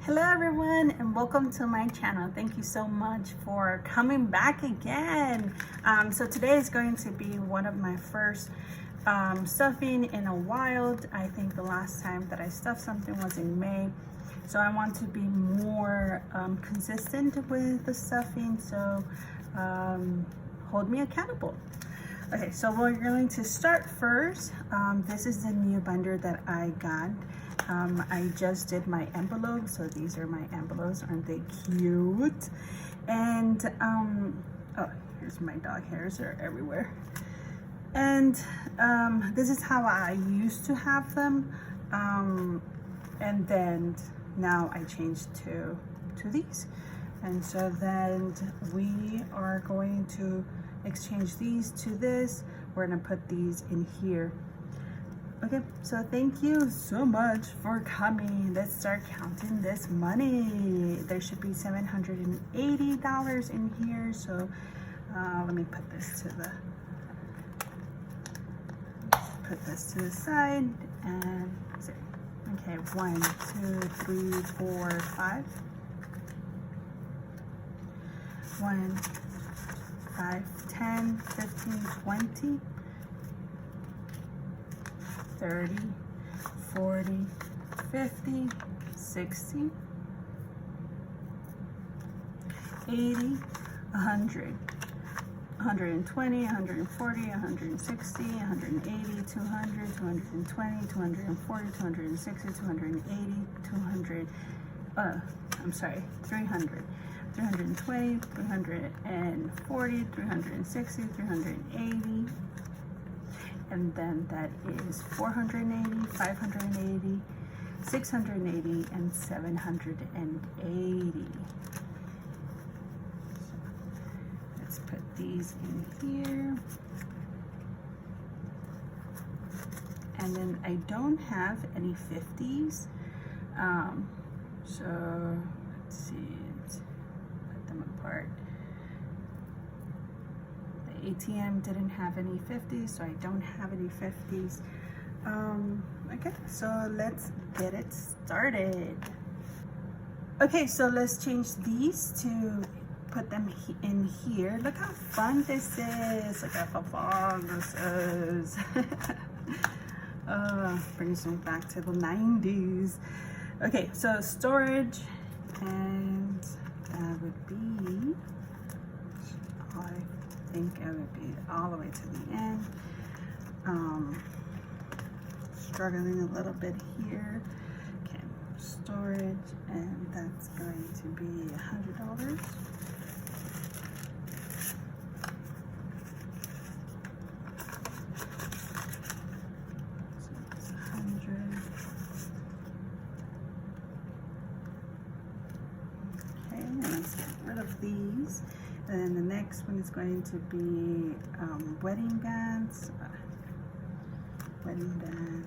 Hello everyone and welcome to my channel. Thank you so much for coming back again. So today is going to be one of my first stuffing in a while. I think the last time that I stuffed something was in May. So I want to be more consistent with the stuffing, so hold me accountable. Okay, so we're going to start first. This is the new binder that I got. I just did my envelopes, so these are my envelopes. Aren't they cute? And oh, here's my dog hairs, they're everywhere. And this is how I used to have them, and then now I changed to these. And so then we are going to exchange these to this. We're gonna put these in here. Okay, so thank you so much for coming. Let's start counting this money. There should be $780 in here. So let me put this to the side and okay, 1, 2, 3, 4, 5. 1, 5, 10, 15, 20. 30, 40, 50, 60, 80, 100, 120, 140, 160, 180, 200, 220, 240, 260, 280, 200, 300, 320, 340, 360, 380, and then that is 480, 580, 680, and 780. So let's put these in here. And then I don't have any 50s. So let's see, let's put them apart. ATM didn't have any 50s, so I don't have any 50s. Okay, so let's get it started. Okay, so let's change these to put them in here. Look how fun this is. Look how fun this is. Brings me back to the 90s. Okay, so storage, and that would be, I think I would be all the way to the end. Struggling a little bit here. Okay, storage, and that's going to be $100. So it's 100. Okay, and let's get rid of these. And then the next one is going to be wedding bands. Wedding bands.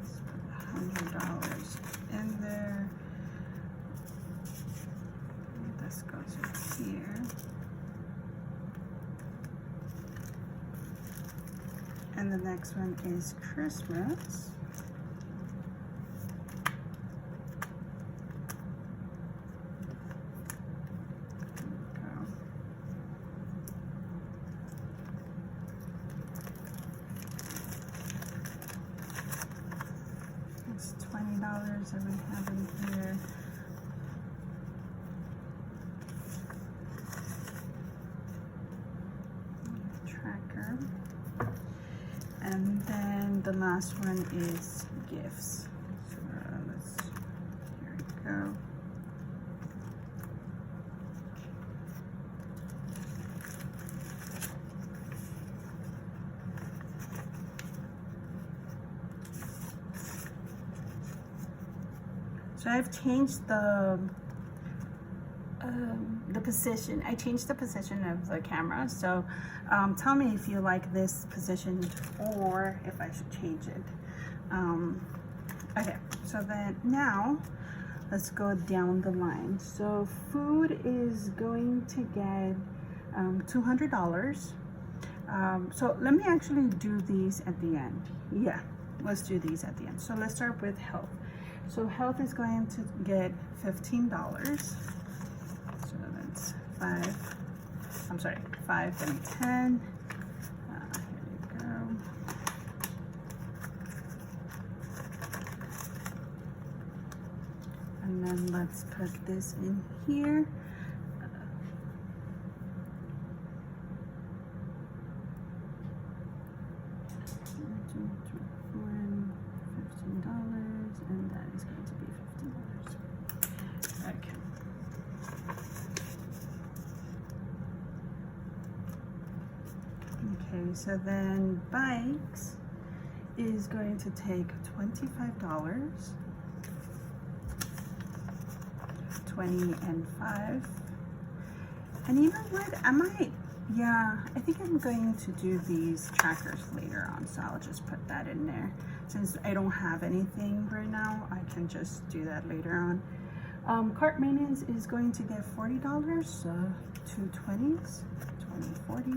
Let's put $100 in there. This goes in here. And the next one is Christmas. There we go. It's $20 that we have in here. Tracker. And then the last one is gifts. So here we go. So I've changed the position. I changed the position of the camera. So tell me if you like this position or if I should change it. Okay, so then now let's go down the line. So food is going to get $200. So let me actually do these at the end. Yeah, let's do these at the end. So let's start with health. So health is going to get $15. So that's 5 and 10. Here we go. And then let's put this in here. And that is going to be $15. Okay. Okay, so then bikes is going to take $25. 20 and 5. And you know what? I think I'm going to do these trackers later on, so I'll just put that in there. Since I don't have anything right now, I can just do that later on. Cart maintenance is going to get $40, so 2 20s, 20, 40.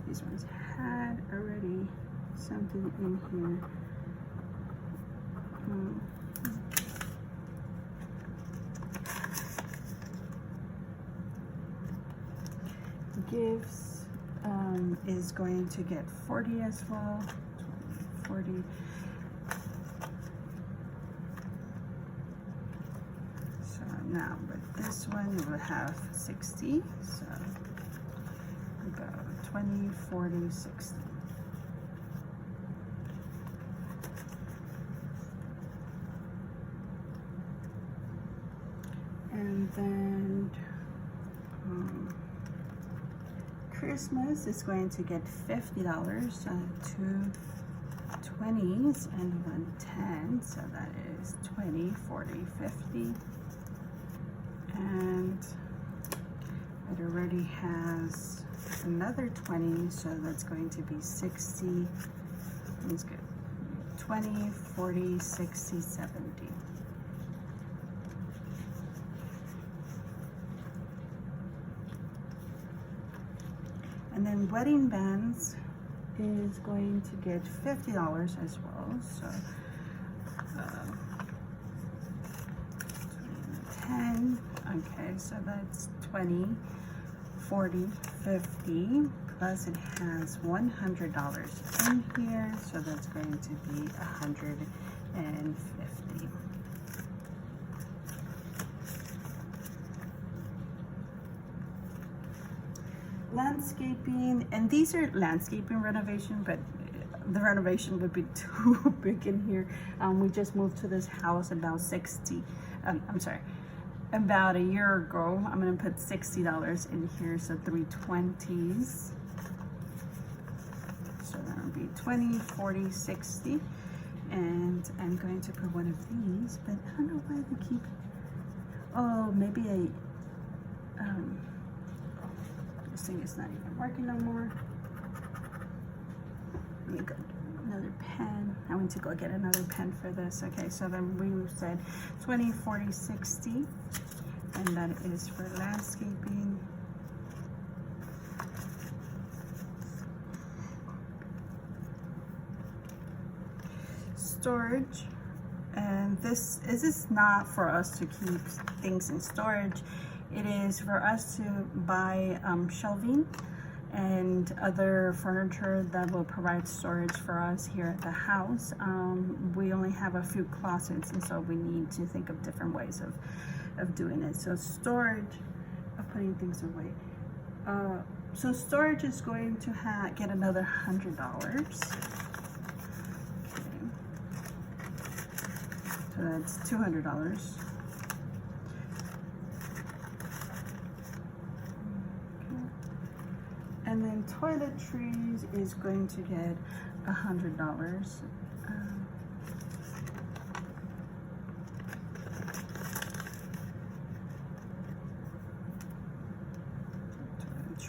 These ones had already something in here. Gifts is going to get 40 as well. 40. So now with this one, you will have 60. So we go 20, 40, 60. And then Christmas is going to get $50, 2 20s and 1 10, so that is 20, 40, 50. And it already has another 20, so that's going to be 60. That's good. 20, 40, 60, 70. And then wedding bands is going to get $50 as well. So 10. Okay, so that's 20, 40, 50. Plus it has $100 in here, so that's going to be 150. Landscaping, and these are landscaping renovation, but the renovation would be too big in here. We just moved to this house about about a year ago. I'm gonna put $60 in here, so 3 20s. So that would be 20, 40, 60. And I'm going to put one of these, but I don't know why they keep, oh, maybe this thing is not even working no more. Let me go another pen. I went to go get another pen for this. Okay, so then we said 20, 40, 60, and that is for landscaping. Storage, and this is not for us to keep things in storage. It is for us to buy shelving and other furniture that will provide storage for us here at the house. We only have a few closets, and so we need to think of different ways of doing it. So storage, of putting things away. So storage is going to get another $100. Okay. So that's $200. And then toiletries is going to get $100.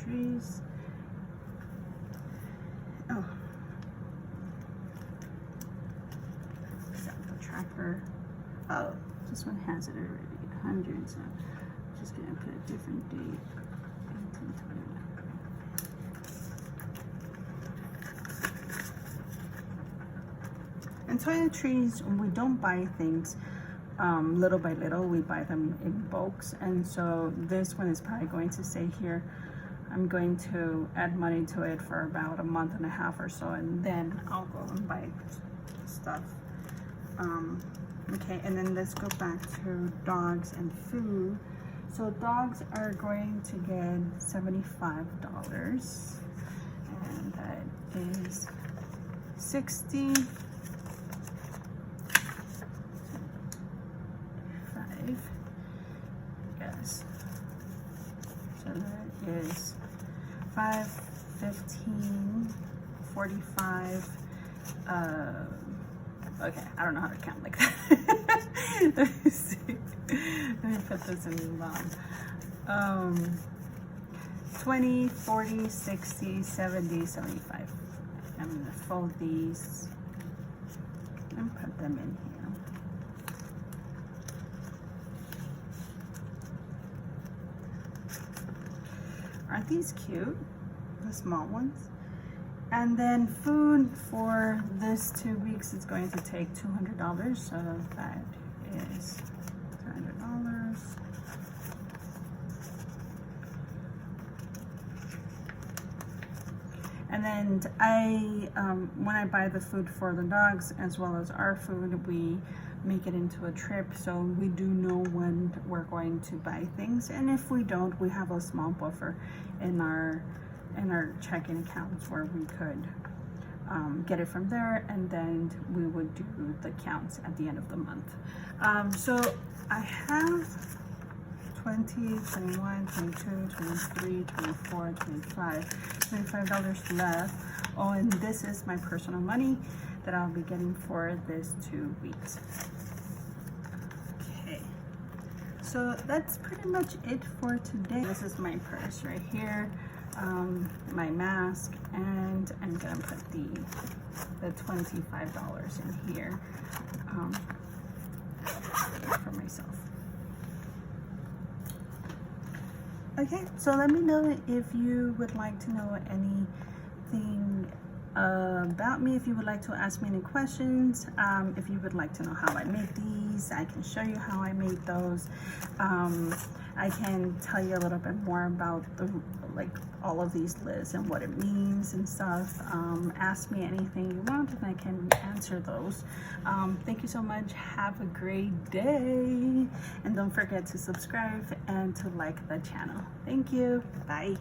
toiletries. Oh, sample tracker. Oh, this one has it already, 100, so I'm just gonna put a different date. And toiletries, we don't buy things little by little, we buy them in bulks, and so this one is probably going to stay here. I'm going to add money to it for about a month and a half or so, and then I'll go and buy stuff. Okay, and then let's go back to dogs and food. So dogs are going to get $75, and that is 60. Yes, so that is 5, 15, 45. Okay, I don't know how to count like that. Let me see. Let me put this in long. 20, 40, 60, 70, 75. I'm gonna fold these and put them in here. Aren't these cute? The small ones. And then food for this 2 weeks is going to take $200, so that is $200. And then when I buy the food for the dogs as well as our food, we make it into a trip, so we do know when we're going to buy things, and if we don't, we have a small buffer in our checking accounts where we could get it from there, and then we would do the counts at the end of the month. So I have 20, 21, 22, 23, 24, 25, $25 left. Oh, and this is my personal money that I'll be getting for this 2 weeks. Okay, so that's pretty much it for today. This is my purse right here, my mask, and I'm gonna put the $25 in here for myself. Okay, so let me know if you would like to know anything about me, if you would like to ask me any questions, if you would like to know how I make these, I can show you how I made those. I can tell you a little bit more about all of these lists and what it means and stuff. Ask me anything you want and I can answer those. Thank you so much. Have a great day, and don't forget to subscribe and to like the channel. Thank you. Bye.